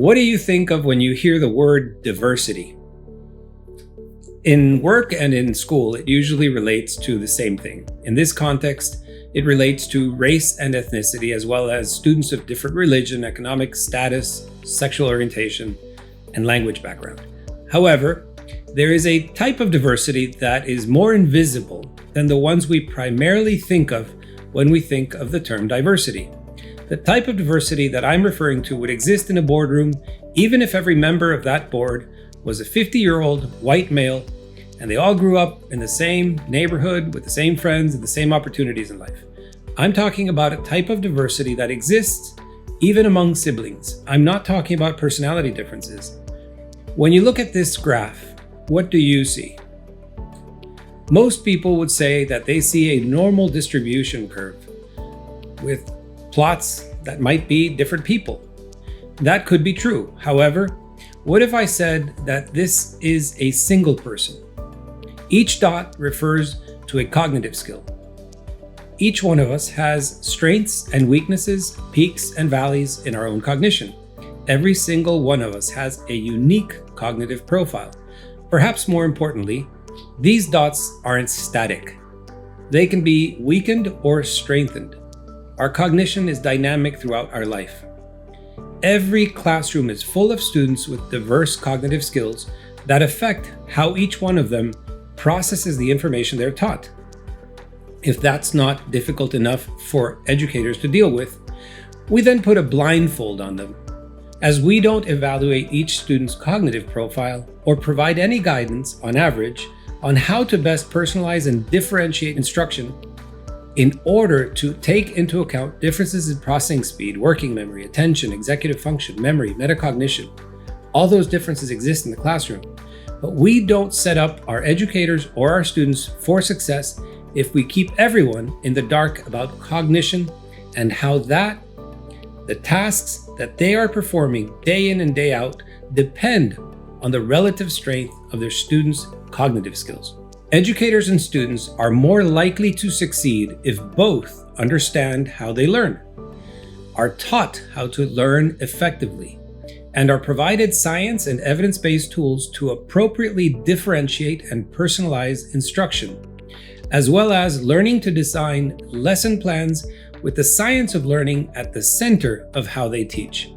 What do you think of when you hear the word diversity? In work and in school, it usually relates to the same thing. In this context, it relates to race and ethnicity, as well as students of different religion, economic status, sexual orientation, and language background. However, there is a type of diversity that is more invisible than the ones we primarily think of when we think of the term diversity. The type of diversity that I'm referring to would exist in a boardroom even if every member of that board was a 50-year-old white male and they all grew up in the same neighborhood with the same friends and the same opportunities in life. I'm talking about a type of diversity that exists even among siblings. I'm not talking about personality differences. When you look at this graph, what do you see? Most people would say that they see a normal distribution curve with plots that might be different people. That could be true. However, what if I said that this is a single person? Each dot refers to a cognitive skill. Each one of us has strengths and weaknesses, peaks and valleys in our own cognition. Every single one of us has a unique cognitive profile. Perhaps more importantly, these dots aren't static. They can be weakened or strengthened. Our cognition is dynamic throughout our life. Every classroom is full of students with diverse cognitive skills that affect how each one of them processes the information they're taught. If that's not difficult enough for educators to deal with, we then put a blindfold on them. As we don't evaluate each student's cognitive profile or provide any guidance, on average, on how to best personalize and differentiate instruction in order to take into account differences in processing speed, working memory, attention, executive function, memory, metacognition. All those differences exist in the classroom, but we don't set up our educators or our students for success if we keep everyone in the dark about cognition and how the tasks that they are performing day in and day out depend on the relative strength of their students' cognitive skills. Educators and students are more likely to succeed if both understand how they learn, are taught how to learn effectively, and are provided science and evidence-based tools to appropriately differentiate and personalize instruction, as well as learning to design lesson plans with the science of learning at the center of how they teach.